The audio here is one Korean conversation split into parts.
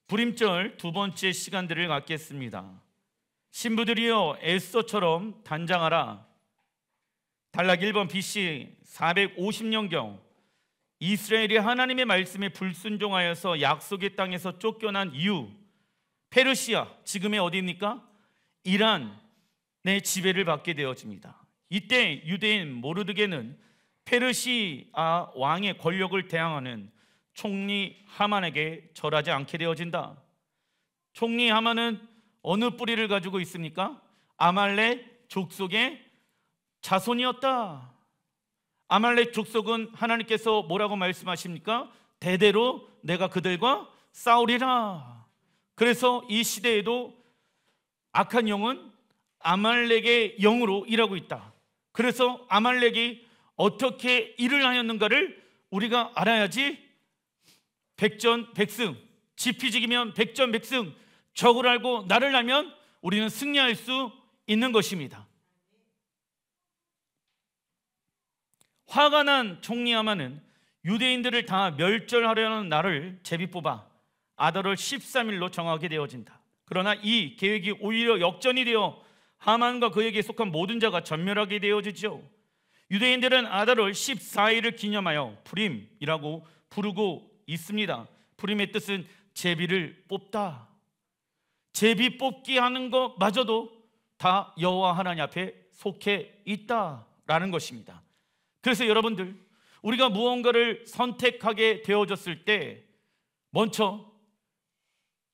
불임절 두 번째 시간들을 갖겠습니다. 신부들이여 에스더처럼 단장하라. 단락 1번 BC 450년경 이스라엘이 하나님의 말씀에 불순종하여서 약속의 땅에서 쫓겨난 이후 페르시아, 지금의 어디입니까? 이란의 지배를 받게 되어집니다. 이때 유대인 모르드게는 페르시아 왕의 권력을 대항하는 총리 하만에게 절하지 않게 되어진다. 총리 하만은 어느 뿌리를 가지고 있습니까? 아말렉 족속의 자손이었다. 아말렉 족속은 하나님께서 뭐라고 말씀하십니까? 대대로 내가 그들과 싸우리라. 그래서 이 시대에도 악한 영은 아말렉의 영으로 일하고 있다. 그래서 아말렉이 어떻게 일을 하였는가를 우리가 알아야지 백전백승, 지피지기면 백전백승, 적을 알고 나를 알면 우리는 승리할 수 있는 것입니다. 화가 난 총리 하만은 유대인들을 다 멸절하려는 날을 제비 뽑아 아달월 13일로 정하게 되어진다. 그러나 이 계획이 오히려 역전이 되어 하만과 그에게 속한 모든 자가 전멸하게 되어지죠. 유대인들은 아달월 14일을 기념하여 purim이라고 부르고 있습니다. purim의 뜻은 제비를 뽑다. 제비 뽑기 하는 것마저도 다 여호와 하나님 앞에 속해 있다라는 것입니다. 그래서 여러분들, 우리가 무언가를 선택하게 되어졌을 때 먼저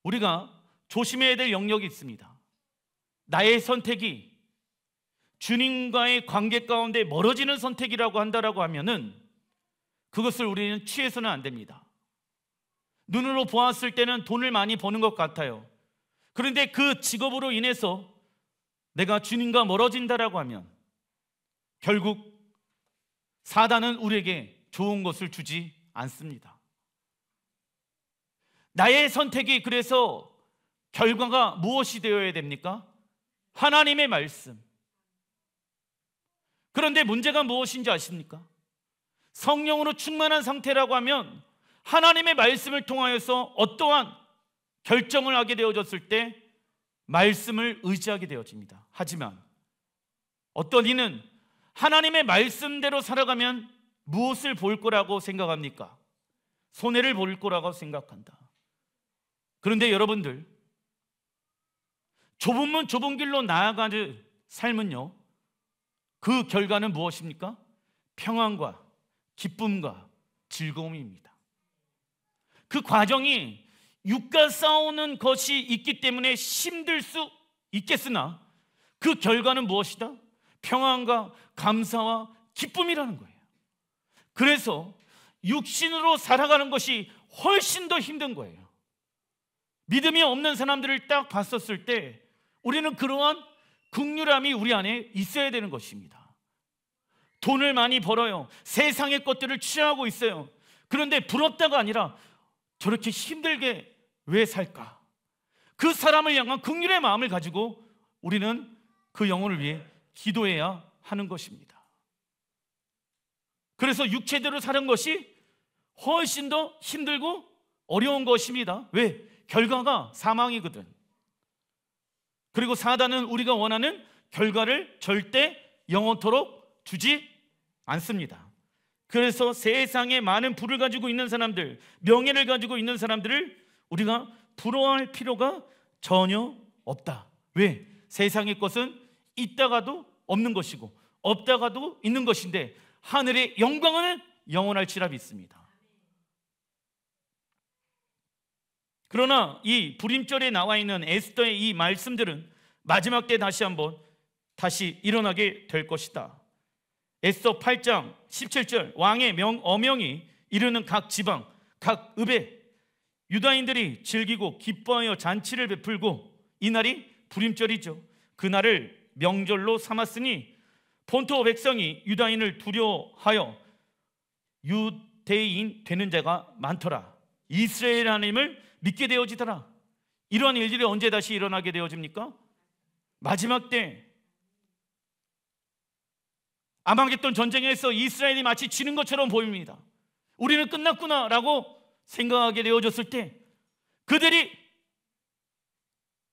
우리가 조심해야 될 영역이 있습니다. 나의 선택이 주님과의 관계 가운데 멀어지는 선택이라고 한다라고 하면은 그것을 우리는 취해서는 안 됩니다. 눈으로 보았을 때는 돈을 많이 버는 것 같아요. 그런데 그 직업으로 인해서 내가 주님과 멀어진다라고 하면 결국 사단은 우리에게 좋은 것을 주지 않습니다. 나의 선택이 그래서 결과가 무엇이 되어야 됩니까? 하나님의 말씀. 그런데 문제가 무엇인지 아십니까? 성령으로 충만한 상태라고 하면 하나님의 말씀을 통하여서 어떠한 결정을 하게 되어졌을 때 말씀을 의지하게 되어집니다. 하지만 어떤 이는 하나님의 말씀대로 살아가면 무엇을 볼 거라고 생각합니까? 손해를 볼 거라고 생각한다. 그런데 여러분들, 좁은 문 좁은 길로 나아가는 삶은요, 그 결과는 무엇입니까? 평안과 기쁨과 즐거움입니다. 그 과정이 육과 싸우는 것이 있기 때문에 힘들 수 있겠으나 그 결과는 무엇이다? 평안과 감사와 기쁨이라는 거예요. 그래서 육신으로 살아가는 것이 훨씬 더 힘든 거예요. 믿음이 없는 사람들을 딱 봤었을 때 우리는 그러한 긍휼함이 우리 안에 있어야 되는 것입니다. 돈을 많이 벌어요. 세상의 것들을 취하고 있어요. 그런데 부럽다가 아니라 저렇게 힘들게 왜 살까? 그 사람을 향한 긍휼의 마음을 가지고 우리는 그 영혼을 위해 기도해야 하는 것입니다. 그래서 육체대로 사는 것이 훨씬 더 힘들고 어려운 것입니다. 왜? 결과가 사망이거든. 그리고 사단은 우리가 원하는 결과를 절대 영원토록 주지 않습니다. 그래서 세상에 많은 부를 가지고 있는 사람들, 명예를 가지고 있는 사람들을 우리가 부러워할 필요가 전혀 없다. 왜? 세상의 것은 있다가도 없는 것이고 없다가도 있는 것인데 하늘의 영광은 영원할지라 믿습니다. 그러나 이 불임절에 나와 있는 에스더의 이 말씀들은 마지막 때 다시 일어나게 될 것이다. 에스더 8장 17절, 왕의 어명이 이르는 각 지방, 각 읍에 유다인들이 즐기고 기뻐하여 잔치를 베풀고, 이날이 불임절이죠. 그날을 명절로 삼았으니 본토 백성이 유다인을 두려워하여 유대인 되는 자가 많더라. 이스라엘 하나님을 믿게 되어지더라. 이러한 일들이 언제 다시 일어나게 되어집니까? 마지막 때 아마겟돈 전쟁에서 이스라엘이 마치 지는 것처럼 보입니다. 우리는 끝났구나 라고 생각하게 되어졌을 때 그들이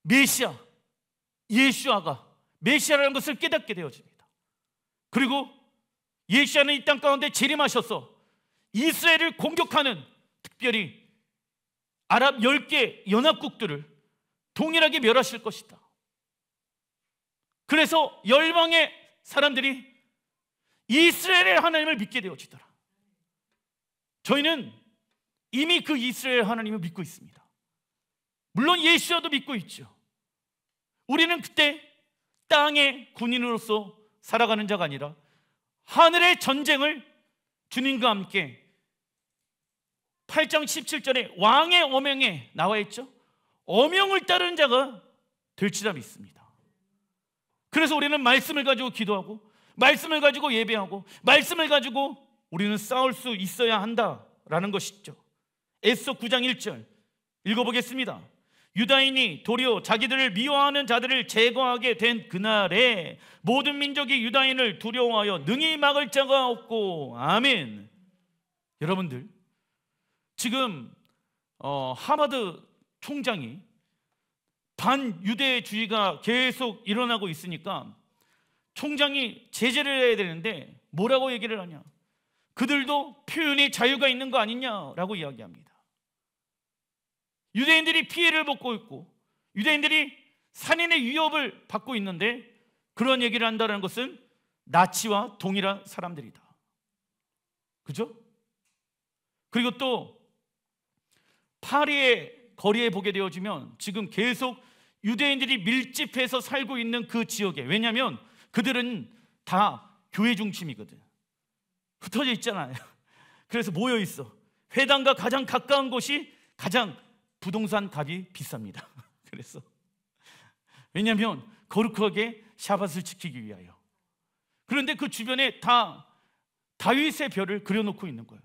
메시아, 예수아가 메시아라는 것을 깨닫게 되어집니다. 그리고 예수아는 이 땅 가운데 재림하셔서 이스라엘을 공격하는, 특별히 아랍 10개 연합국들을 동일하게 멸하실 것이다. 그래서 열방의 사람들이 이스라엘의 하나님을 믿게 되어지더라. 저희는 이미 그 이스라엘 하나님을 믿고 있습니다. 물론 예수와도 믿고 있죠. 우리는 그때 땅의 군인으로서 살아가는 자가 아니라 하늘의 전쟁을 주님과 함께 8장 17절에 왕의 어명에 나와 있죠. 어명을 따르는 자가 될지라 믿습니다. 그래서 우리는 말씀을 가지고 기도하고, 말씀을 가지고 예배하고, 말씀을 가지고 우리는 싸울 수 있어야 한다라는 것이죠. 에스더 9장 1절 읽어보겠습니다. 유다인이 도리어 자기들을 미워하는 자들을 제거하게 된 그날에 모든 민족이 유다인을 두려워하여 능히 막을 자가 없고. 아멘. 여러분들, 지금 하버드 총장이 반유대주의가 계속 일어나고 있으니까 총장이 제재를 해야 되는데 뭐라고 얘기를 하냐? 그들도 표현의 자유가 있는 거 아니냐라고 이야기합니다. 유대인들이 피해를 받고 있고 유대인들이 살인의 위협을 받고 있는데 그런 얘기를 한다는 것은 나치와 동일한 사람들이다. 그죠? 그리고 또 파리의 거리에 보게 되어지면 지금 계속 유대인들이 밀집해서 살고 있는 그 지역에, 왜냐하면 그들은 다 교회 중심이거든. 흩어져 있잖아요. 그래서 모여 있어. 회당과 가장 가까운 곳이 가장 부동산 값이 비쌉니다. 그래서 왜냐하면 거룩하게 샤밧을 지키기 위하여. 그런데 그 주변에 다 다윗의 별을 그려놓고 있는 거예요.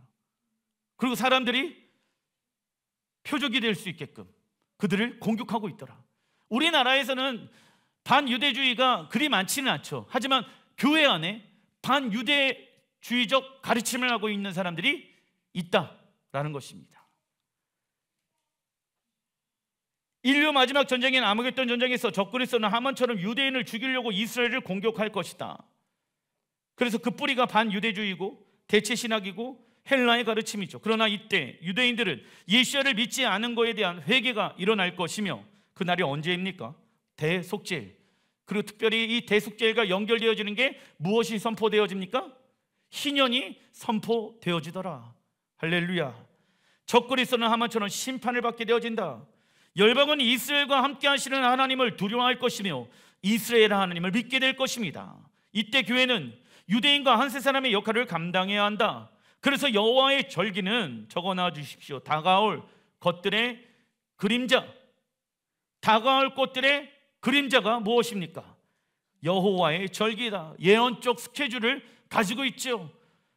그리고 사람들이 표적이 될 수 있게끔 그들을 공격하고 있더라. 우리나라에서는 반유대주의가 그리 많지는 않죠. 하지만 교회 안에 반유대주의적 가르침을 하고 있는 사람들이 있다라는 것입니다. 인류 마지막 전쟁인 아마겟돈 전쟁에서 적군이 쏘는 하만처럼 유대인을 죽이려고 이스라엘을 공격할 것이다. 그래서 그 뿌리가 반유대주의고 대체신학이고 헬라의 가르침이죠. 그러나 이때 유대인들은 예수야를 믿지 않은 것에 대한 회개가 일어날 것이며, 그날이 언제입니까? 대속죄일. 그리고 특별히 이 대속죄일과 연결되어지는 게 무엇이 선포되어집니까? 희년이 선포되어지더라. 할렐루야. 적군이 쏘는 하만처럼 심판을 받게 되어진다. 열방은 이스라엘과 함께 하시는 하나님을 두려워할 것이며 이스라엘 하나님을 믿게 될 것입니다. 이때 교회는 유대인과 한세 사람의 역할을 감당해야 한다. 그래서 여호와의 절기는 적어놔 주십시오. 다가올 것들의 그림자. 다가올 것들의 그림자가 무엇입니까? 여호와의 절기다. 예언적 스케줄을 가지고 있죠.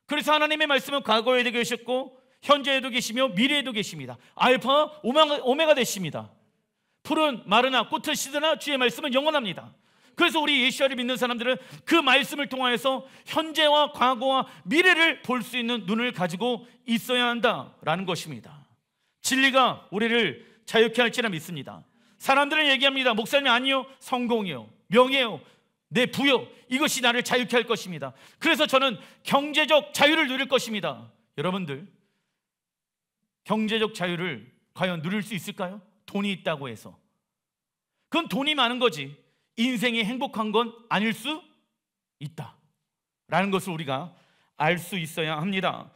그래서 하나님의 말씀은 과거에도 계셨고 현재에도 계시며 미래에도 계십니다. 알파 오메가 되십니다. 푸른 마르나 꽃을 시드나 주의 말씀은 영원합니다. 그래서 우리 예수를 믿는 사람들은 그 말씀을 통하여서 현재와 과거와 미래를 볼 수 있는 눈을 가지고 있어야 한다라는 것입니다. 진리가 우리를 자유케 할지라 믿습니다. 사람들은 얘기합니다. 목사님, 아니요, 성공이요, 명예요, 내 부요, 이것이 나를 자유케 할 것입니다. 그래서 저는 경제적 자유를 누릴 것입니다. 여러분들, 경제적 자유를 과연 누릴 수 있을까요? 돈이 있다고 해서. 그건 돈이 많은 거지 인생이 행복한 건 아닐 수 있다라는 것을 우리가 알 수 있어야 합니다.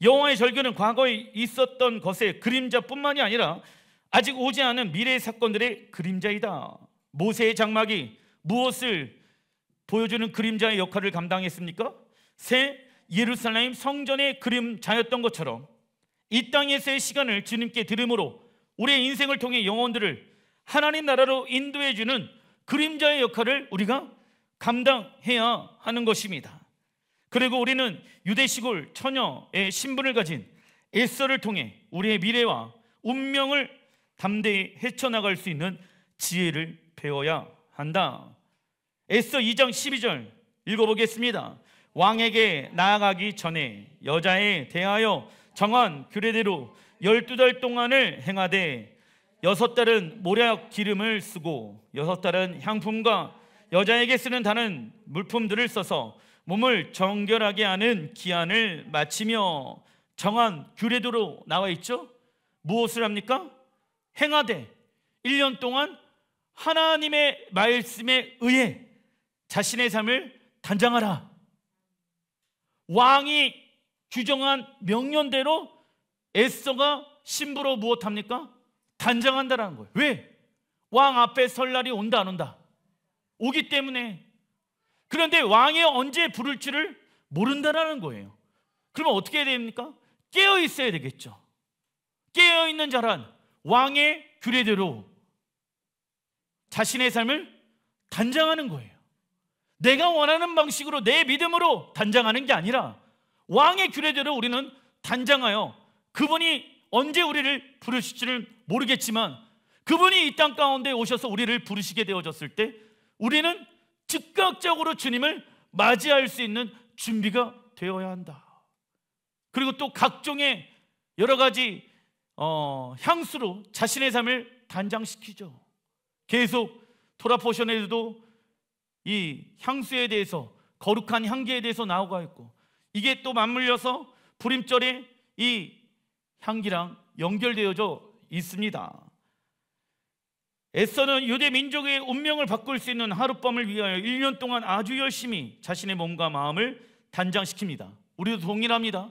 여호와의 절기는 과거에 있었던 것의 그림자뿐만이 아니라 아직 오지 않은 미래의 사건들의 그림자이다. 모세의 장막이 무엇을 보여주는 그림자의 역할을 감당했습니까? 새 예루살렘 성전의 그림자였던 것처럼 이 땅에서의 시간을 주님께 드림으로 우리의 인생을 통해 영혼들을 하나님 나라로 인도해주는 그림자의 역할을 우리가 감당해야 하는 것입니다. 그리고 우리는 유대 시골 처녀의 신분을 가진 에스더를 통해 우리의 미래와 운명을 담대히 헤쳐나갈 수 있는 지혜를 배워야 한다. 에스더 2장 12절 읽어보겠습니다. 왕에게 나아가기 전에 여자에 대하여 정한 규례대로 12달 동안을 행하되 6달은 모략 기름을 쓰고 6달은 향품과 여자에게 쓰는 다른 물품들을 써서 몸을 정결하게 하는 기한을 마치며 정한 규례대로 나와 있죠. 무엇을 합니까? 행하되 1년 동안 하나님의 말씀에 의해 자신의 삶을 단장하라. 왕이 규정한 명령대로 에스더가 신부로 무엇합니까? 단장한다라는 거예요. 왜? 왕 앞에 설 날이 온다 안 온다? 오기 때문에. 그런데 왕이 언제 부를지를 모른다라는 거예요. 그러면 어떻게 해야 됩니까? 깨어 있어야 되겠죠. 깨어 있는 자란 왕의 규례대로 자신의 삶을 단장하는 거예요. 내가 원하는 방식으로 내 믿음으로 단장하는 게 아니라 왕의 규례대로 우리는 단장하여 그분이 언제 우리를 부르실지를 모르겠지만 그분이 이 땅 가운데 오셔서 우리를 부르시게 되어졌을 때 우리는 즉각적으로 주님을 맞이할 수 있는 준비가 되어야 한다. 그리고 또 각종의 여러 가지 향수로 자신의 삶을 단장시키죠. 계속 토라포션에도 이 향수에 대해서, 거룩한 향기에 대해서 나오고 있고, 이게 또 맞물려서 부림절에 이 향기랑 연결되어져 있습니다. 에스더는 유대 민족의 운명을 바꿀 수 있는 하룻밤을 위하여 1년 동안 아주 열심히 자신의 몸과 마음을 단장시킵니다. 우리도 동일합니다.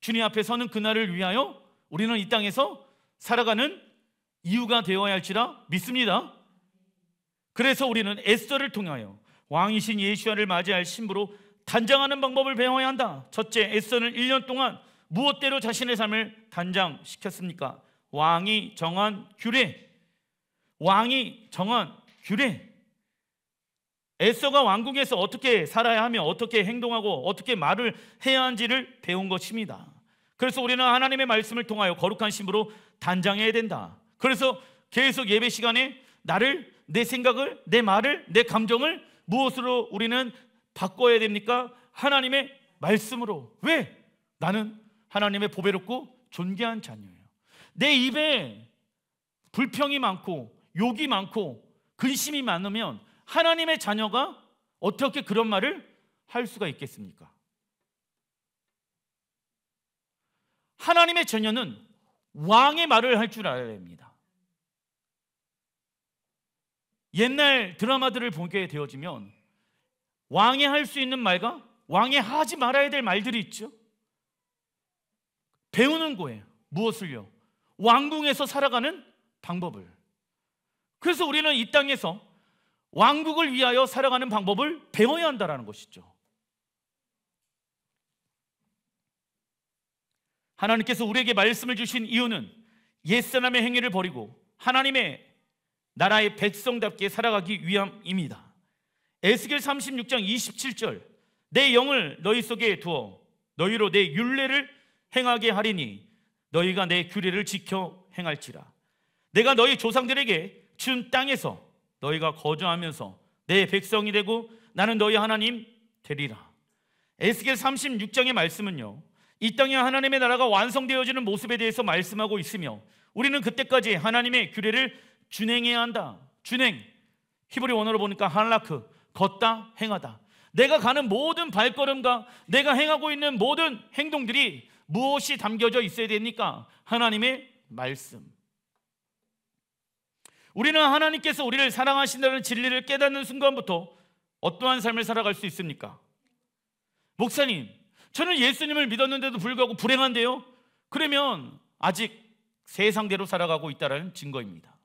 주님 앞에 서는 그날을 위하여 우리는 이 땅에서 살아가는 이유가 되어야 할지라 믿습니다. 그래서 우리는 에스더를 통하여 왕이신 예수야를 맞이할 신부로 단장하는 방법을 배워야 한다. 첫째, 에스더는 1년 동안 무엇대로 자신의 삶을 단장시켰습니까? 왕이 정한 규례. 왕이 정한 규례. 에스더가 왕궁에서 어떻게 살아야 하며 어떻게 행동하고 어떻게 말을 해야 하는지를 배운 것입니다. 그래서 우리는 하나님의 말씀을 통하여 거룩한 신부로 단장해야 된다. 그래서 계속 예배 시간에 나를, 내 생각을, 내 말을, 내 감정을 무엇으로 우리는 바꿔야 됩니까? 하나님의 말씀으로. 왜? 나는 하나님의 보배롭고 존귀한 자녀예요. 내 입에 불평이 많고 욕이 많고 근심이 많으면 하나님의 자녀가 어떻게 그런 말을 할 수가 있겠습니까? 하나님의 자녀는 왕의 말을 할 줄 알아야 됩니다. 옛날 드라마들을 보게 되어지면 왕이 할 수 있는 말과 왕이 하지 말아야 될 말들이 있죠. 배우는 거예요. 무엇을요? 왕궁에서 살아가는 방법을. 그래서 우리는 이 땅에서 왕국을 위하여 살아가는 방법을 배워야 한다는 것이죠. 하나님께서 우리에게 말씀을 주신 이유는 옛사람의 행위를 버리고 하나님의 나라의 백성답게 살아가기 위함입니다. 에스겔 36장 27절, 내 영을 너희 속에 두어 너희로 내 율례를 행하게 하리니 너희가 내 규례를 지켜 행할지라. 내가 너희 조상들에게 준 땅에서 너희가 거주하면서 내 백성이 되고 나는 너희 하나님 되리라. 에스겔 36장의 말씀은요, 이 땅에 하나님의 나라가 완성되어지는 모습에 대해서 말씀하고 있으며 우리는 그때까지 하나님의 규례를 준행해야 한다. 준행, 히브리 원어로 보니까 할라크, 걷다, 행하다. 내가 가는 모든 발걸음과 내가 행하고 있는 모든 행동들이 무엇이 담겨져 있어야 됩니까? 하나님의 말씀. 우리는 하나님께서 우리를 사랑하신다는 진리를 깨닫는 순간부터 어떠한 삶을 살아갈 수 있습니까? 목사님, 저는 예수님을 믿었는데도 불구하고 불행한데요? 그러면 아직 세상대로 살아가고 있다는 증거입니다.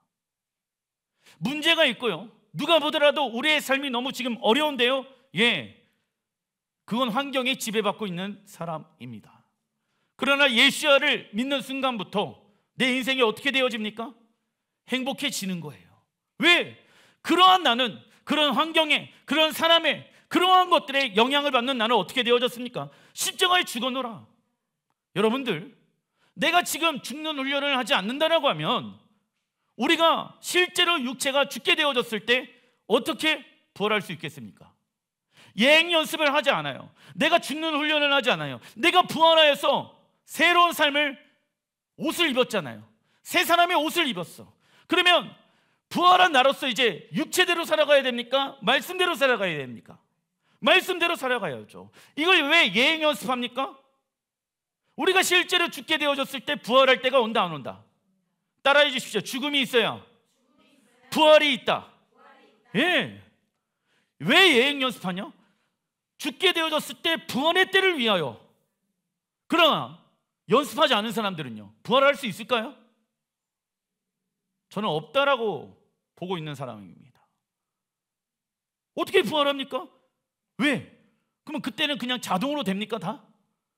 문제가 있고요, 누가 보더라도 우리의 삶이 너무 지금 어려운데요? 예, 그건 환경에 지배받고 있는 사람입니다. 그러나 예수야를 믿는 순간부터 내 인생이 어떻게 되어집니까? 행복해지는 거예요. 왜? 그러한 나는 그런 환경에, 그런 사람의, 그러한 것들에 영향을 받는 나는 어떻게 되어졌습니까? 십자가에 죽어놓으라. 여러분들, 내가 지금 죽는 훈련을 하지 않는다라고 하면 우리가 실제로 육체가 죽게 되어졌을 때 어떻게 부활할 수 있겠습니까? 예행 연습을 하지 않아요. 내가 죽는 훈련을 하지 않아요. 내가 부활하여서 새로운 삶을 옷을 입었잖아요. 새 사람의 옷을 입었어. 그러면 부활한 나로서 이제 육체대로 살아가야 됩니까? 말씀대로 살아가야 됩니까? 말씀대로 살아가야죠. 이걸 왜 예행 연습합니까? 우리가 실제로 죽게 되어졌을 때 부활할 때가 온다 안 온다? 따라해 주십시오. 죽음이 있어야 부활이 있다. 예. 왜 예행 연습하냐? 죽게 되어졌을 때 부활의 때를 위하여. 그러나 연습하지 않은 사람들은요, 부활할 수 있을까요? 저는 없다라고 보고 있는 사람입니다. 어떻게 부활합니까? 왜? 그러면 그때는 그냥 자동으로 됩니까 다?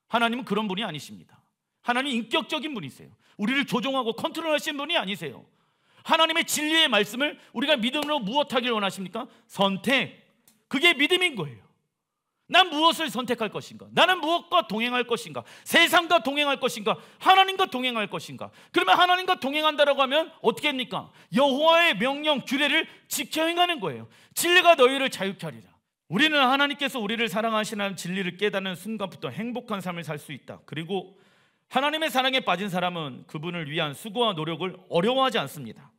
하나님은 그런 분이 아니십니다. 하나님 인격적인 분이세요. 우리를 조종하고 컨트롤하시는 분이 아니세요. 하나님의 진리의 말씀을 우리가 믿음으로 무엇하기를 원하십니까? 선택. 그게 믿음인 거예요. 난 무엇을 선택할 것인가? 나는 무엇과 동행할 것인가? 세상과 동행할 것인가? 하나님과 동행할 것인가? 그러면 하나님과 동행한다라고 하면 어떻게 합니까? 여호와의 명령, 규례를 지켜 행하는 거예요. 진리가 너희를 자유케 하리라. 우리는 하나님께서 우리를 사랑하시는 진리를 깨닫는 순간부터 행복한 삶을 살 수 있다. 그리고 하나님의 사랑에 빠진 사람은 그분을 위한 수고와 노력을 어려워하지 않습니다.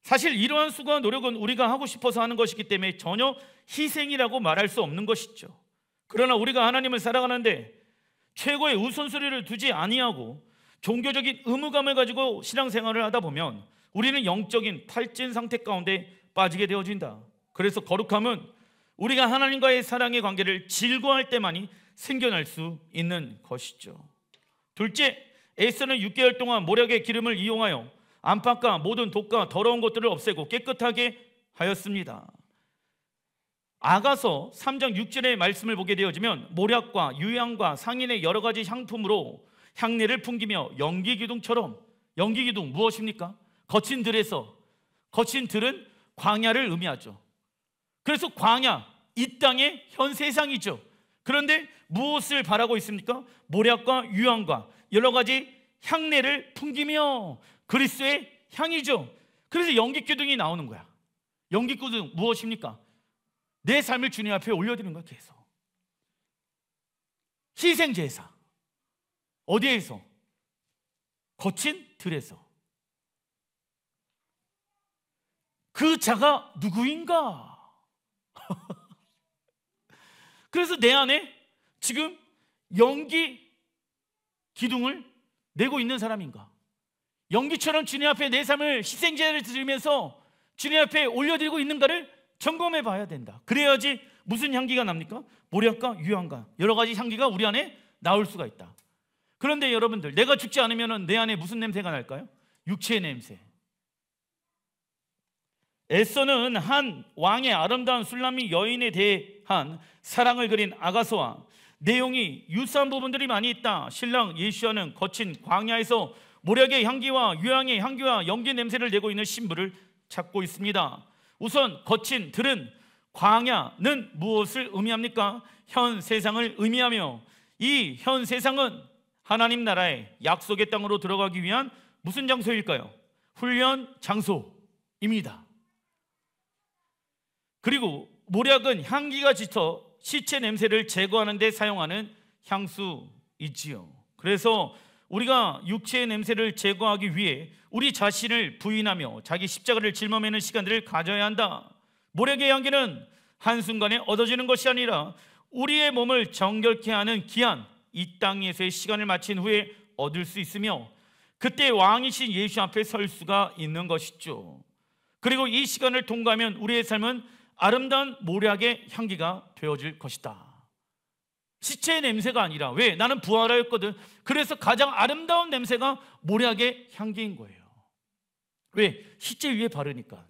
사실 이러한 수고와 노력은 우리가 하고 싶어서 하는 것이기 때문에 전혀 희생이라고 말할 수 없는 것이죠. 그러나 우리가 하나님을 살아가는데 최고의 우선순위를 두지 아니하고 종교적인 의무감을 가지고 신앙생활을 하다 보면 우리는 영적인 탈진 상태 가운데 빠지게 되어진다. 그래서 거룩함은 우리가 하나님과의 사랑의 관계를 즐거워할 때만이 생겨날 수 있는 것이죠. 둘째, 에스더는 6개월 동안 모략의 기름을 이용하여 안팎과 모든 독과 더러운 것들을 없애고 깨끗하게 하였습니다. 아가서 3장 6절의 말씀을 보게 되어지면 모략과 유향과 상인의 여러 가지 향품으로 향내를 풍기며 연기기둥처럼, 연기기둥 무엇입니까? 거친 들에서, 거친 들은 광야를 의미하죠. 그래서 광야, 이 땅의 현 세상이죠. 그런데 무엇을 바라고 있습니까? 모략과 유향과 여러 가지 향내를 풍기며, 그리스도의 향이죠. 그래서 연기기둥이 나오는 거야. 연기기둥 무엇입니까? 내 삶을 주님 앞에 올려드리는 거야. 계속 희생제사. 어디에서? 거친 들에서. 그 자가 누구인가? 그래서 내 안에 지금 연기 기둥을 내고 있는 사람인가? 연기처럼 주님 앞에 내 삶을 희생제를 드리면서 주님 앞에 올려드리고 있는가를 점검해 봐야 된다. 그래야지 무슨 향기가 납니까? 모략과 유향과 여러 가지 향기가 우리 안에 나올 수가 있다. 그런데 여러분들, 내가 죽지 않으면 내 안에 무슨 냄새가 날까요? 육체의 냄새. 에스더는 한 왕의 아름다운 술람미 여인에 대한 사랑을 그린 아가서와 내용이 유사한 부분들이 많이 있다. 신랑 예수야는 거친 광야에서 모략의 향기와 유향의 향기와 연기 냄새를 내고 있는 신부를 찾고 있습니다. 우선 거친 들은, 광야는 무엇을 의미합니까? 현 세상을 의미하며, 이 현 세상은 하나님 나라의 약속의 땅으로 들어가기 위한 무슨 장소일까요? 훈련 장소입니다. 그리고 모략은 향기가 짙어 시체 냄새를 제거하는 데 사용하는 향수이지요. 그래서 우리가 육체의 냄새를 제거하기 위해 우리 자신을 부인하며 자기 십자가를 짊어매는 시간들을 가져야 한다. 모략의 향기는 한순간에 얻어지는 것이 아니라 우리의 몸을 정결케 하는 기한, 이 땅에서의 시간을 마친 후에 얻을 수 있으며, 그때 왕이신 예수 앞에 설 수가 있는 것이죠. 그리고 이 시간을 통과하면 우리의 삶은 아름다운 모략의 향기가 되어질 것이다. 시체의 냄새가 아니라, 왜? 나는 부활하였거든. 그래서 가장 아름다운 냄새가 모략의 향기인 거예요. 왜? 시체 위에 바르니까.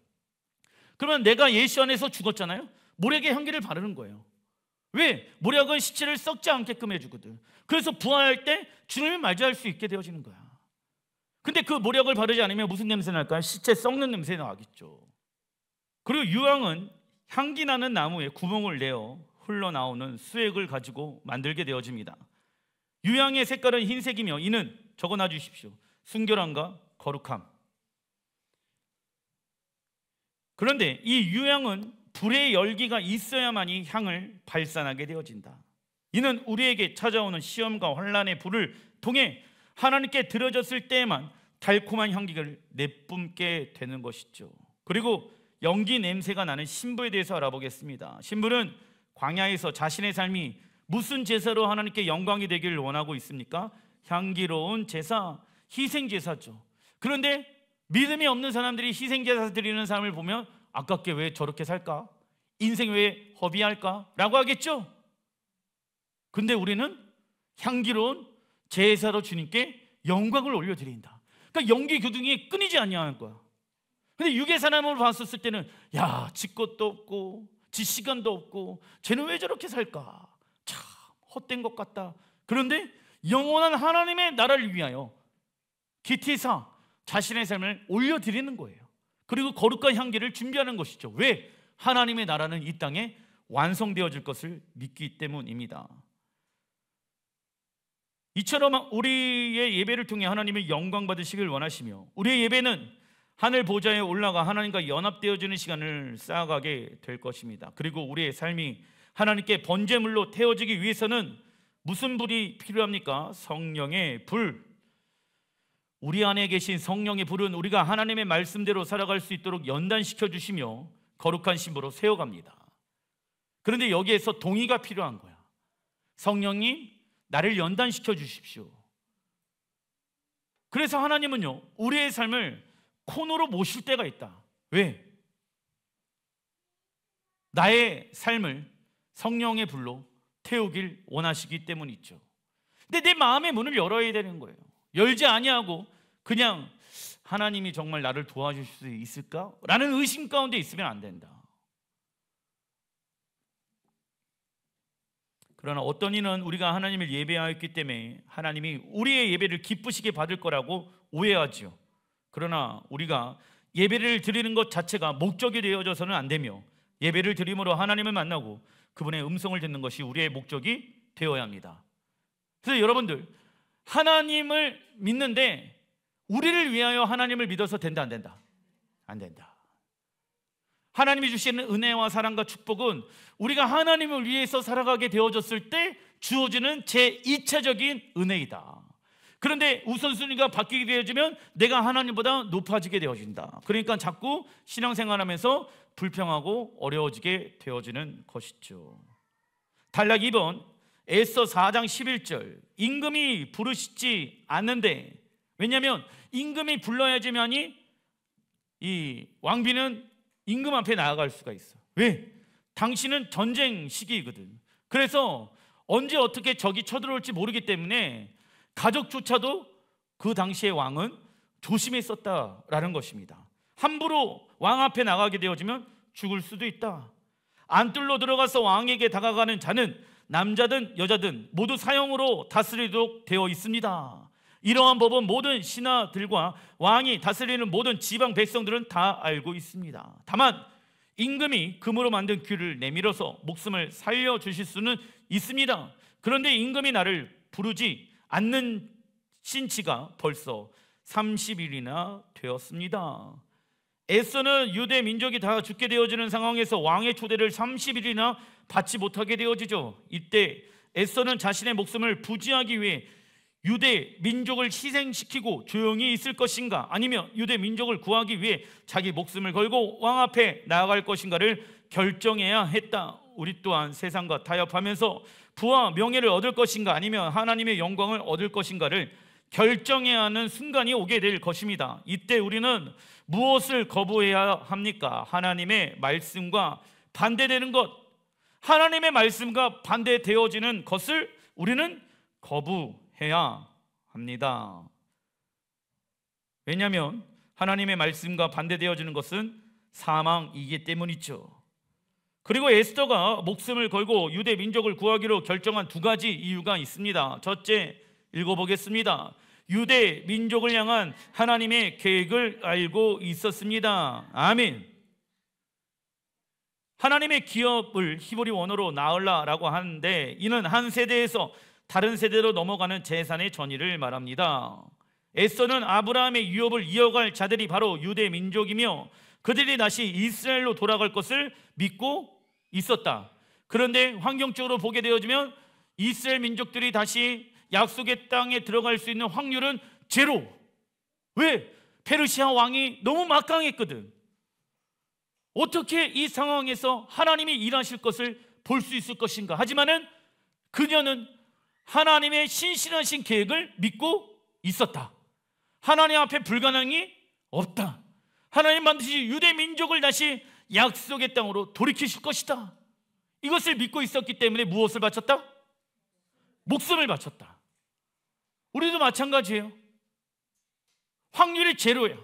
그러면 내가 예수 안에서 죽었잖아요. 모략의 향기를 바르는 거예요. 왜? 모략은 시체를 썩지 않게끔 해주거든. 그래서 부활할 때 주님을 맞이할 수 있게 되어지는 거야. 근데 그 모략을 바르지 않으면 무슨 냄새 날까요? 시체 썩는 냄새 나겠죠. 그리고 유향은 향기 나는 나무에 구멍을 내어 흘러나오는 수액을 가지고 만들게 되어집니다. 유향의 색깔은 흰색이며 이는, 적어놔 주십시오, 순결함과 거룩함. 그런데 이 유향은 불의 열기가 있어야만이 향을 발산하게 되어진다. 이는 우리에게 찾아오는 시험과 환난의 불을 통해 하나님께 드려졌을 때에만 달콤한 향기를 내뿜게 되는 것이죠. 그리고 연기 냄새가 나는 신부에 대해서 알아보겠습니다. 신부는 광야에서 자신의 삶이 무슨 제사로 하나님께 영광이 되기를 원하고 있습니까? 향기로운 제사, 희생 제사죠. 그런데 믿음이 없는 사람들이 희생 제사 드리는 삶을 보면 아깝게 왜 저렇게 살까? 인생 왜 허비할까? 라고 하겠죠. 근데 우리는 향기로운 제사로 주님께 영광을 올려드린다. 그러니까 연기 교등이 끊이지 않냐는 거야. 근데 육의 사람으로 봤었을 때는 야, 지 것도 없고 지 시간도 없고 쟤는 왜 저렇게 살까? 참 헛된 것 같다. 그런데 영원한 하나님의 나라를 위하여 기티사 자신의 삶을 올려드리는 거예요. 그리고 거룩한 향기를 준비하는 것이죠. 왜? 하나님의 나라는 이 땅에 완성되어질 것을 믿기 때문입니다. 이처럼 우리의 예배를 통해 하나님의 영광 받으시길 원하시며 우리의 예배는 하늘 보좌에 올라가 하나님과 연합되어지는 시간을 쌓아가게 될 것입니다. 그리고 우리의 삶이 하나님께 번제물로 태워지기 위해서는 무슨 불이 필요합니까? 성령의 불. 우리 안에 계신 성령의 불은 우리가 하나님의 말씀대로 살아갈 수 있도록 연단시켜 주시며 거룩한 신부로 세워갑니다. 그런데 여기에서 동의가 필요한 거야. 성령님, 나를 연단시켜 주십시오. 그래서 하나님은요, 우리의 삶을 코너로 모실 때가 있다. 왜? 나의 삶을 성령의 불로 태우길 원하시기 때문이죠. 근데 내 마음의 문을 열어야 되는 거예요. 열지 아니하고 그냥 하나님이 정말 나를 도와줄 수 있을까? 라는 의심 가운데 있으면 안 된다. 그러나 어떤 이는 우리가 하나님을 예배하였기 때문에 하나님이 우리의 예배를 기쁘시게 받을 거라고 오해하지요. 그러나 우리가 예배를 드리는 것 자체가 목적이 되어져서는 안 되며 예배를 드림으로 하나님을 만나고 그분의 음성을 듣는 것이 우리의 목적이 되어야 합니다. 그래서 여러분들, 하나님을 믿는데 우리를 위하여 하나님을 믿어서 된다, 안 된다? 안 된다. 하나님이 주시는 은혜와 사랑과 축복은 우리가 하나님을 위해서 살아가게 되어졌을 때 주어지는 제2차적인 은혜이다. 그런데 우선순위가 바뀌게 되어지면 내가 하나님보다 높아지게 되어진다. 그러니까 자꾸 신앙생활하면서 불평하고 어려워지게 되어지는 것이죠. 단락 2번, 에스더 4장 11절. 임금이 부르시지 않는데, 왜냐하면 임금이 불러야지만이 이 왕비는 임금 앞에 나아갈 수가 있어. 왜? 당신은 전쟁 시기이거든. 그래서 언제 어떻게 적이 쳐들어올지 모르기 때문에 가족조차도 그 당시의 왕은 조심했었다라는 것입니다. 함부로 왕 앞에 나가게 되어지면 죽을 수도 있다. 안뜰로 들어가서 왕에게 다가가는 자는 남자든 여자든 모두 사형으로 다스리도록 되어 있습니다. 이러한 법은 모든 신하들과 왕이 다스리는 모든 지방 백성들은 다 알고 있습니다. 다만 임금이 금으로 만든 귀를 내밀어서 목숨을 살려주실 수는 있습니다. 그런데 임금이 나를 부르지 않는 신치가 벌써 30일이나 되었습니다. 에스더는 유대 민족이 다 죽게 되어지는 상황에서 왕의 초대를 30일이나 받지 못하게 되어지죠. 이때 에스더는 자신의 목숨을 부지하기 위해 유대 민족을 희생시키고 조용히 있을 것인가, 아니면 유대 민족을 구하기 위해 자기 목숨을 걸고 왕 앞에 나아갈 것인가를 결정해야 했다. 우리 또한 세상과 타협하면서 부와 명예를 얻을 것인가, 아니면 하나님의 영광을 얻을 것인가를 결정해야 하는 순간이 오게 될 것입니다. 이때 우리는 무엇을 거부해야 합니까? 하나님의 말씀과 반대되는 것, 하나님의 말씀과 반대되어지는 것을 우리는 거부해야 합니다. 왜냐하면 하나님의 말씀과 반대되어지는 것은 사망이기 때문이죠. 그리고 에스더가 목숨을 걸고 유대 민족을 구하기로 결정한 두 가지 이유가 있습니다. 첫째, 읽어보겠습니다. 유대 민족을 향한 하나님의 계획을 알고 있었습니다. 아멘. 하나님의 기업을 히브리 원어로 나흘라라고 하는데, 이는 한 세대에서 다른 세대로 넘어가는 재산의 전이를 말합니다. 에스더는 아브라함의 유업을 이어갈 자들이 바로 유대 민족이며 그들이 다시 이스라엘로 돌아갈 것을 믿고 있었다. 그런데 환경적으로 보게 되어지면 이스라엘 민족들이 다시 약속의 땅에 들어갈 수 있는 확률은 제로. 왜? 페르시아 왕이 너무 막강했거든. 어떻게 이 상황에서 하나님이 일하실 것을 볼 수 있을 것인가? 하지만은 그녀는 하나님의 신실하신 계획을 믿고 있었다. 하나님 앞에 불가능이 없다. 하나님 반드시 유대 민족을 다시 약속의 땅으로 돌이키실 것이다. 이것을 믿고 있었기 때문에 무엇을 바쳤다? 목숨을 바쳤다. 우리도 마찬가지예요. 확률이 제로야.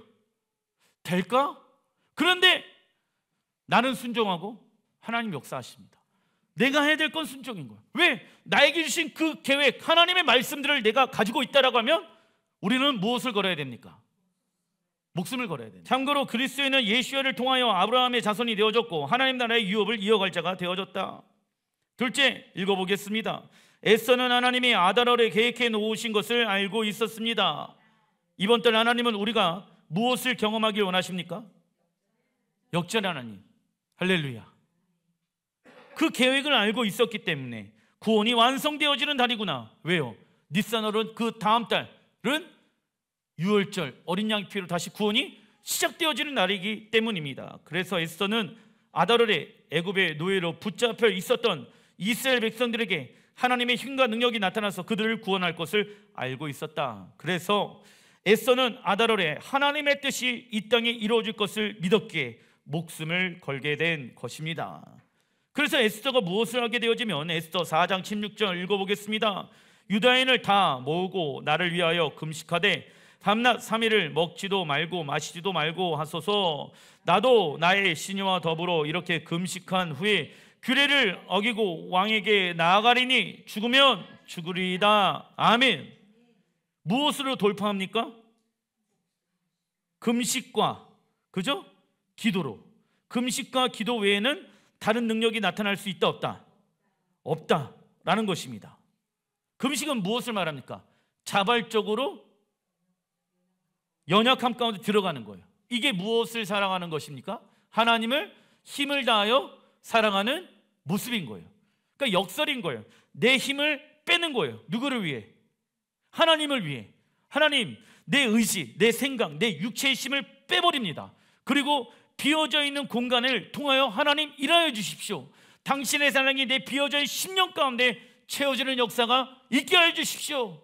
될까? 그런데 나는 순종하고 하나님 역사하십니다. 내가 해야 될 건 순종인 거야. 왜? 나에게 주신 그 계획, 하나님의 말씀들을 내가 가지고 있다라고 하면 우리는 무엇을 걸어야 됩니까? 목숨을 걸어야 됩니다. 참고로 그리스도인은 예수를 통하여 아브라함의 자손이 되어졌고 하나님 나라의 유업을 이어갈 자가 되어졌다. 둘째, 읽어보겠습니다. 에스더는 하나님이 아달월에 계획해 놓으신 것을 알고 있었습니다. 이번 달 하나님은 우리가 무엇을 경험하길 원하십니까? 역전 하나님. 할렐루야. 그 계획을 알고 있었기 때문에 구원이 완성되어지는 달이구나. 왜요? 니산월은 그 다음 달은 유월절 어린 양 피로 다시 구원이 시작되어지는 날이기 때문입니다. 그래서 에스더는 아달월에 애굽의 노예로 붙잡혀 있었던 이스라엘 백성들에게 하나님의 힘과 능력이 나타나서 그들을 구원할 것을 알고 있었다. 그래서 에스더는 아달월에 하나님의 뜻이 이 땅에 이루어질 것을 믿었기에 목숨을 걸게 된 것입니다. 그래서 에스더가 무엇을 하게 되어지면 에스더 4장 16절 읽어보겠습니다. 유다인을 다 모으고 나를 위하여 금식하되 밤낮 3일을 먹지도 말고 마시지도 말고 하소서. 나도 나의 시녀와 더불어 이렇게 금식한 후에 규례를 어기고 왕에게 나아가리니 죽으면 죽으리이다. 아멘. 무엇으로 돌파합니까? 금식과, 그죠? 기도로. 금식과 기도 외에는 다른 능력이 나타날 수 있다 없다? 없다라는 것입니다. 금식은 무엇을 말합니까? 자발적으로 연약함 가운데 들어가는 거예요. 이게 무엇을 사랑하는 것입니까? 하나님을 힘을 다하여 사랑하는 모습인 거예요. 그러니까 역설인 거예요. 내 힘을 빼는 거예요. 누구를 위해? 하나님을 위해. 하나님, 내 의지, 내 생각, 내 육체의 힘을 빼버립니다. 그리고 비어져 있는 공간을 통하여 하나님 일하여 주십시오. 당신의 사랑이 내 비어져 있는 심령 가운데 채워지는 역사가 있게 하여 주십시오.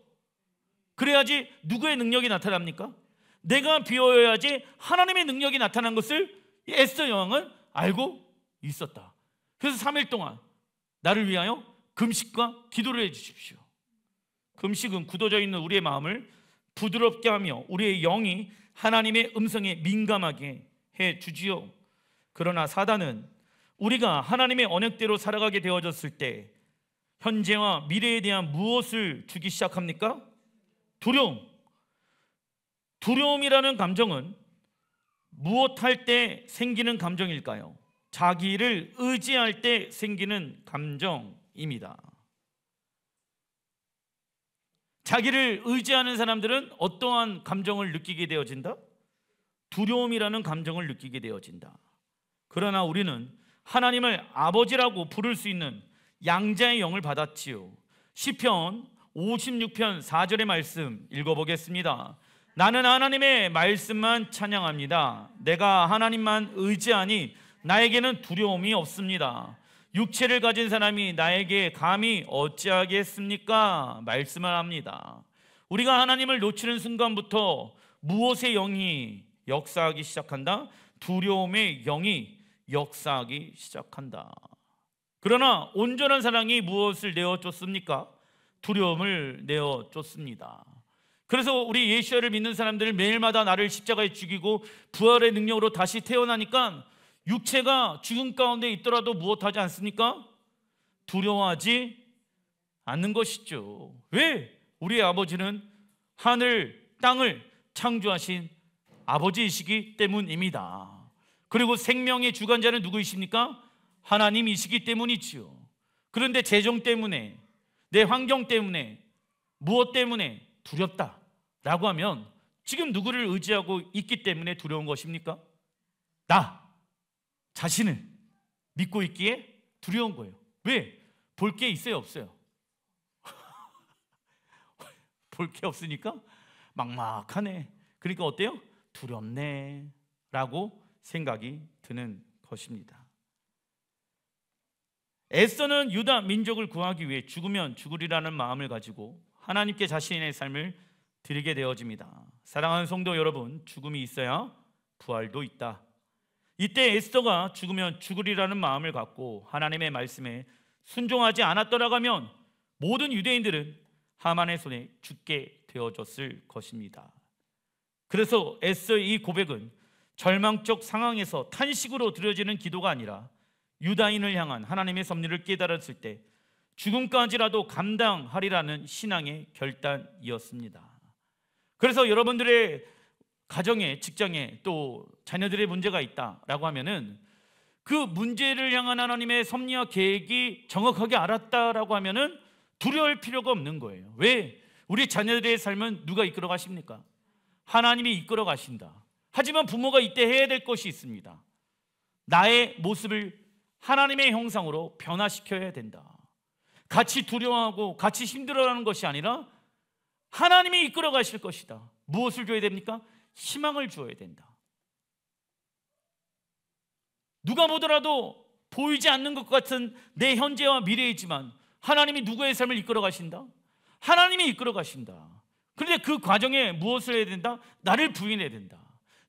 그래야지 누구의 능력이 나타납니까? 내가 비어야지 하나님의 능력이 나타난 것을 에스더 여왕은 알고 있었다. 그래서 3일 동안 나를 위하여 금식과 기도를 해 주십시오. 금식은 굳어져 있는 우리의 마음을 부드럽게 하며 우리의 영이 하나님의 음성에 민감하게 해 주지요. 그러나 사단은 우리가 하나님의 언약대로 살아가게 되어졌을 때 현재와 미래에 대한 무엇을 주기 시작합니까? 두려움. 두려움이라는 감정은 무엇할 때 생기는 감정일까요? 자기를 의지할 때 생기는 감정입니다. 자기를 의지하는 사람들은 어떠한 감정을 느끼게 되어진다? 두려움이라는 감정을 느끼게 되어진다. 그러나 우리는 하나님을 아버지라고 부를 수 있는 양자의 영을 받았지요. 시편 56편 4절의 말씀 읽어보겠습니다. 나는 하나님의 말씀만 찬양합니다. 내가 하나님만 의지하니 나에게는 두려움이 없습니다. 육체를 가진 사람이 나에게 감히 어찌하겠습니까? 말씀을 합니다. 우리가 하나님을 놓치는 순간부터 무엇의 영이 역사하기 시작한다? 두려움의 영이 역사하기 시작한다. 그러나 온전한 사랑이 무엇을 내어줬습니까? 두려움을 내어줬습니다. 그래서 우리 예수를 믿는 사람들은 매일마다 나를 십자가에 죽이고 부활의 능력으로 다시 태어나니까 육체가 죽음 가운데 있더라도 무엇하지 않습니까? 두려워하지 않는 것이죠. 왜? 우리의 아버지는 하늘, 땅을 창조하신 아버지이시기 때문입니다. 그리고 생명의 주관자는 누구이십니까? 하나님이시기 때문이지요. 그런데 재정 때문에, 내 환경 때문에, 무엇 때문에 두렵다라고 하면 지금 누구를 의지하고 있기 때문에 두려운 것입니까? 나 자신을 믿고 있기에 두려운 거예요. 왜? 볼 게 있어요, 없어요? 볼 게 없으니까 막막하네. 그러니까 어때요? 두렵네 라고 생각이 드는 것입니다. 에스더는 유다 민족을 구하기 위해 죽으면 죽으리라는 마음을 가지고 하나님께 자신의 삶을 드리게 되어집니다. 사랑하는 성도 여러분, 죽음이 있어야 부활도 있다. 이때 에스더가 죽으면 죽으리라는 마음을 갖고 하나님의 말씀에 순종하지 않았더라고 하면 모든 유대인들은 하만의 손에 죽게 되어졌을 것입니다. 그래서 에스더의 이 고백은 절망적 상황에서 탄식으로 드려지는 기도가 아니라 유다인을 향한 하나님의 섭리를 깨달았을 때 죽음까지라도 감당하리라는 신앙의 결단이었습니다. 그래서 여러분들의 가정에, 직장에 또 자녀들의 문제가 있다라고 하면은 그 문제를 향한 하나님의 섭리와 계획이 정확하게 알았다라고 하면은 두려울 필요가 없는 거예요. 왜? 우리 자녀들의 삶은 누가 이끌어 가십니까? 하나님이 이끌어 가신다. 하지만 부모가 이때 해야 될 것이 있습니다. 나의 모습을 하나님의 형상으로 변화시켜야 된다. 같이 두려워하고 같이 힘들어하는 것이 아니라 하나님이 이끌어 가실 것이다. 무엇을 줘야 됩니까? 희망을 주어야 된다. 누가 보더라도 보이지 않는 것 같은 내 현재와 미래이지만 하나님이 누구의 삶을 이끌어 가신다? 하나님이 이끌어 가신다. 그런데 그 과정에 무엇을 해야 된다? 나를 부인해야 된다.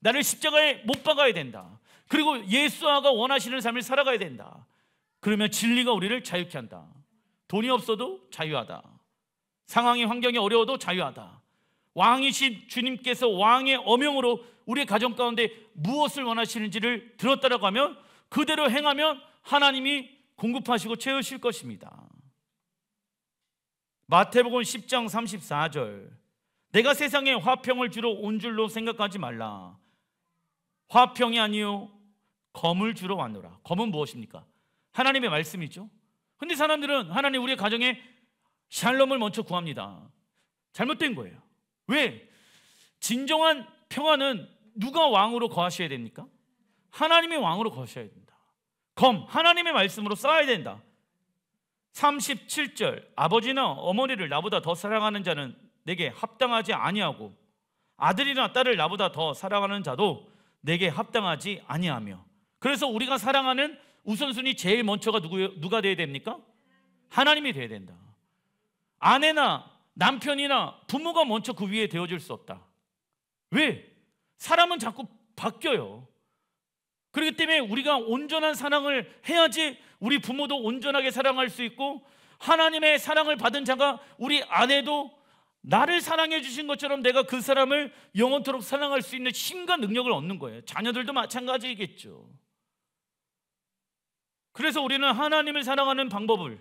나를 십자가에 못 박아야 된다. 그리고 예수아가 원하시는 삶을 살아가야 된다. 그러면 진리가 우리를 자유케 한다. 돈이 없어도 자유하다. 상황이 환경이 어려워도 자유하다. 왕이신 주님께서 왕의 어명으로 우리의 가정 가운데 무엇을 원하시는지를 들었다라고 하면 그대로 행하면 하나님이 공급하시고 채우실 것입니다. 마태복음 10장 34절, 내가 세상에 화평을 주러 온 줄로 생각하지 말라. 화평이 아니요 검을 주러 왔노라. 검은 무엇입니까? 하나님의 말씀이죠. 근데 사람들은 하나님 우리의 가정에 샬롬을 먼저 구합니다. 잘못된 거예요. 왜? 진정한 평화는 누가 왕으로 거하셔야 됩니까? 하나님이 왕으로 거하셔야 된다. 검, 하나님의 말씀으로 쌓아야 된다. 37절, 아버지나 어머니를 나보다 더 사랑하는 자는 내게 합당하지 아니하고 아들이나 딸을 나보다 더 사랑하는 자도 내게 합당하지 아니하며. 그래서 우리가 사랑하는 우선순위 제일 먼저가 누가 돼야 됩니까? 하나님이 돼야 된다. 아내나 남편이나 부모가 먼저 그 위에 되어줄 수 없다. 왜? 사람은 자꾸 바뀌어요. 그렇기 때문에 우리가 온전한 사랑을 해야지 우리 부모도 온전하게 사랑할 수 있고, 하나님의 사랑을 받은 자가 우리 아내도 나를 사랑해 주신 것처럼 내가 그 사람을 영원토록 사랑할 수 있는 힘과 능력을 얻는 거예요. 자녀들도 마찬가지겠죠. 그래서 우리는 하나님을 사랑하는 방법을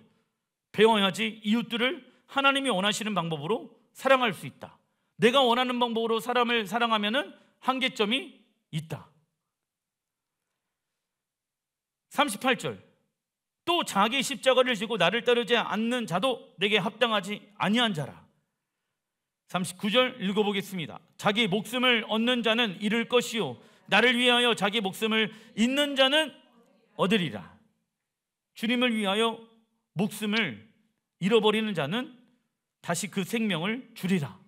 배워야지 이웃들을 하나님이 원하시는 방법으로 사랑할 수 있다. 내가 원하는 방법으로 사람을 사랑하면은 한계점이 있다. 38절, 또 자기 십자가를 지고 나를 따르지 않는 자도 내게 합당하지 아니한 자라. 39절 읽어보겠습니다. 자기 목숨을 얻는 자는 잃을 것이요 나를 위하여 자기 목숨을 잃는 자는 얻으리라. 주님을 위하여 목숨을 잃어버리는 자는 다시 그 생명을 주리라.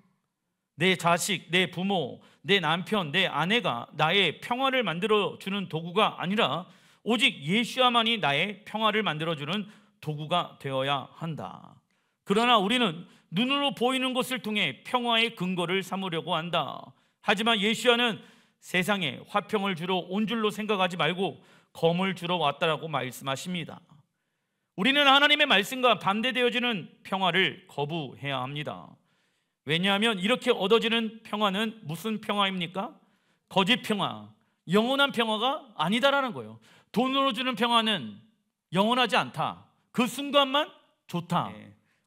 내 자식, 내 부모, 내 남편, 내 아내가 나의 평화를 만들어주는 도구가 아니라 오직 예수야만이 나의 평화를 만들어주는 도구가 되어야 한다. 그러나 우리는 눈으로 보이는 것을 통해 평화의 근거를 삼으려고 한다. 하지만 예수야는 세상에 화평을 주러 온 줄로 생각하지 말고 검을 주러 왔다라고 말씀하십니다. 우리는 하나님의 말씀과 반대되어지는 평화를 거부해야 합니다. 왜냐하면 이렇게 얻어지는 평화는 무슨 평화입니까? 거짓 평화, 영원한 평화가 아니다라는 거예요. 돈으로 주는 평화는 영원하지 않다. 그 순간만 좋다.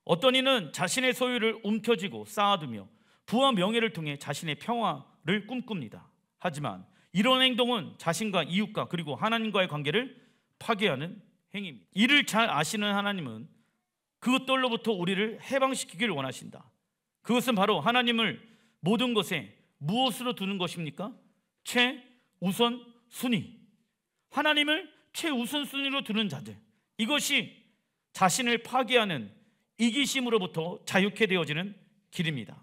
어떤 이는 자신의 소유를 움켜쥐고 쌓아두며 부와 명예를 통해 자신의 평화를 꿈꿉니다. 하지만 이런 행동은 자신과 이웃과 그리고 하나님과의 관계를 파괴하는 행위입니다. 이를 잘 아시는 하나님은 그것들로부터 우리를 해방시키기를 원하신다. 그것은 바로 하나님을 모든 것에 무엇으로 두는 것입니까? 최우선 순위. 하나님을 최우선 순위로 두는 자들, 이것이 자신을 파괴하는 이기심으로부터 자유케 되어지는 길입니다.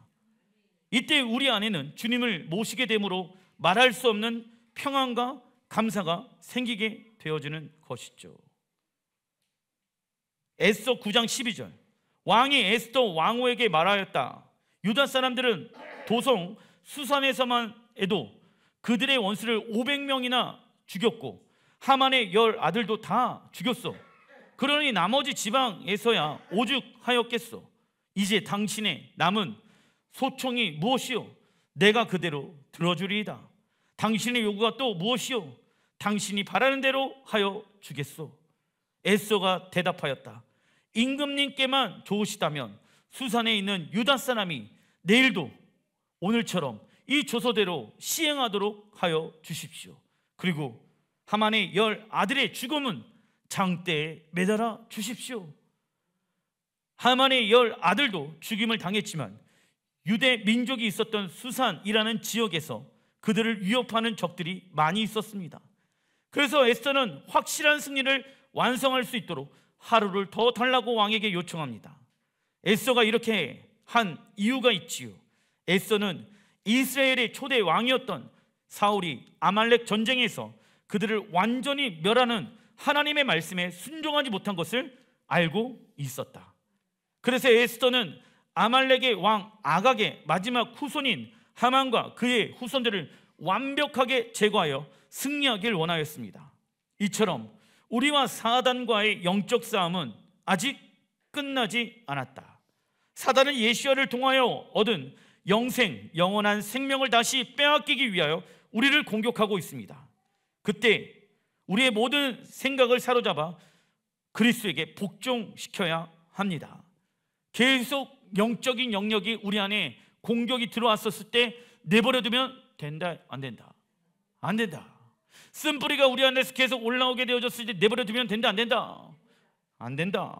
이때 우리 안에는 주님을 모시게 됨으로 말할 수 없는 평안과 감사가 생기게 되어지는 것이죠. 에스더 9장 12절, 왕이 에스더 왕후에게 말하였다. 유다 사람들은 도성 수산에서만 해도 그들의 원수를 500명이나 죽였고 하만의 10 아들도 다 죽였어. 그러니 나머지 지방에서야 오죽하였겠소. 이제 당신의 남은 소총이 무엇이요? 내가 그대로 들어주리이다. 당신의 요구가 또 무엇이요? 당신이 바라는 대로 하여 주겠소. 에스더가 대답하였다. 임금님께만 좋으시다면 수산에 있는 유다 사람이 내일도 오늘처럼 이 조서대로 시행하도록 하여 주십시오. 그리고 하만의 10 아들의 죽음은 장대에 매달아 주십시오. 하만의 10 아들도 죽임을 당했지만 유대 민족이 있었던 수산이라는 지역에서 그들을 위협하는 적들이 많이 있었습니다. 그래서 에스더는 확실한 승리를 완성할 수 있도록 하루를 더 달라고 왕에게 요청합니다. 에스더가 이렇게 한 이유가 있지요. 에스더는 이스라엘의 초대 왕이었던 사울이 아말렉 전쟁에서 그들을 완전히 멸하는 하나님의 말씀에 순종하지 못한 것을 알고 있었다. 그래서 에스더는 아말렉의 왕 아각의 마지막 후손인 하만과 그의 후손들을 완벽하게 제거하여 승리하길 원하였습니다. 이처럼 우리와 사단과의 영적 싸움은 아직 끝나지 않았다. 사단은 예수와를 통하여 얻은 영원한 생명을 다시 빼앗기기 위하여 우리를 공격하고 있습니다. 그때 우리의 모든 생각을 사로잡아 그리스도에게 복종시켜야 합니다. 계속 영적인 영역이 우리 안에 공격이 들어왔었을 때 내버려두면 된다, 안 된다? 안 된다. 쓴뿌리가 우리 안에서 계속 올라오게 되어졌을 때 내버려두면 된다, 안 된다? 안 된다.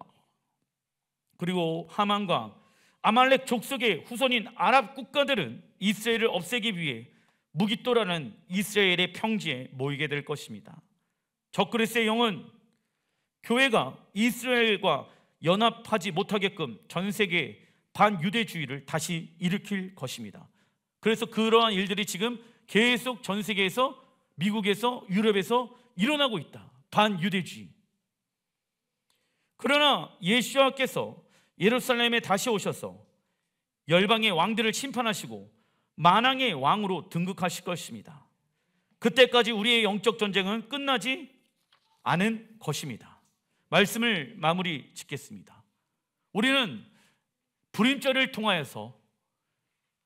그리고 하만과 아말렉 족속의 후손인 아랍 국가들은 이스라엘을 없애기 위해 무깃도라는 이스라엘의 평지에 모이게 될 것입니다. 적그리스의 영은 교회가 이스라엘과 연합하지 못하게끔 전 세계 반유대주의를 다시 일으킬 것입니다. 그래서 그러한 일들이 지금 계속 전 세계에서, 미국에서, 유럽에서 일어나고 있다. 반유대주의. 그러나 예수와께서 예루살렘에 다시 오셔서 열방의 왕들을 심판하시고 만왕의 왕으로 등극하실 것입니다. 그때까지 우리의 영적 전쟁은 끝나지 않은 것입니다. 말씀을 마무리 짓겠습니다. 우리는 불임절을 통하여서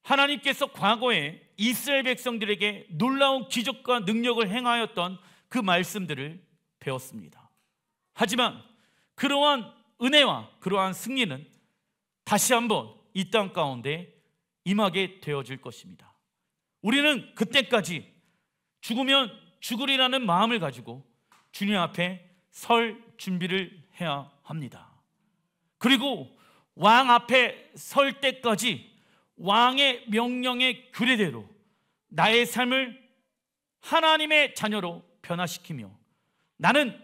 하나님께서 과거에 이스라엘 백성들에게 놀라운 기적과 능력을 행하였던 그 말씀들을 배웠습니다. 하지만 그러한 은혜와 그러한 승리는 다시 한번 이 땅 가운데 임하게 되어질 것입니다. 우리는 그때까지 죽으면 죽으리라는 마음을 가지고 주님 앞에 설 준비를 해야 합니다. 그리고 왕 앞에 설 때까지 왕의 명령의 규례대로 나의 삶을 하나님의 자녀로 변화시키며 나는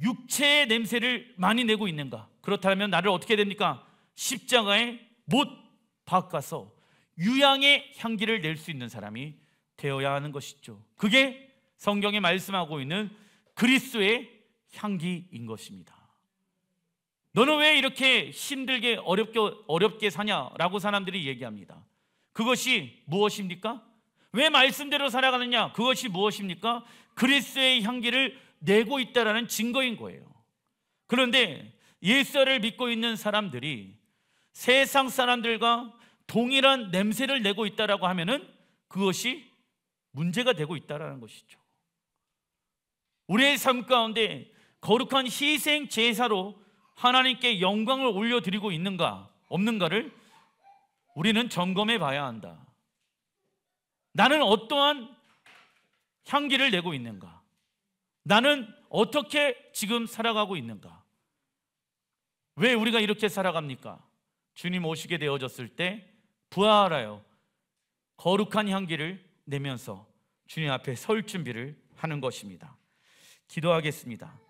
육체의 냄새를 많이 내고 있는가? 그렇다면 나를 어떻게 됩니까? 십자가에 못 박아서 유향의 향기를 낼 수 있는 사람이 되어야 하는 것이죠. 그게 성경에 말씀하고 있는 그리스도의 향기인 것입니다. 너는 왜 이렇게 힘들게 어렵게 사냐라고 사람들이 얘기합니다. 그것이 무엇입니까? 왜 말씀대로 살아가느냐? 그것이 무엇입니까? 그리스도의 향기를 내고 있다라는 증거인 거예요. 그런데 예수를 믿고 있는 사람들이 세상 사람들과 동일한 냄새를 내고 있다라고 하면은 그것이 문제가 되고 있다라는 것이죠. 우리의 삶 가운데 거룩한 희생 제사로 하나님께 영광을 올려드리고 있는가 없는가를 우리는 점검해 봐야 한다. 나는 어떠한 향기를 내고 있는가? 나는 어떻게 지금 살아가고 있는가? 왜 우리가 이렇게 살아갑니까? 주님 오시게 되어졌을 때 부활하여 거룩한 향기를 내면서 주님 앞에 설 준비를 하는 것입니다. 기도하겠습니다.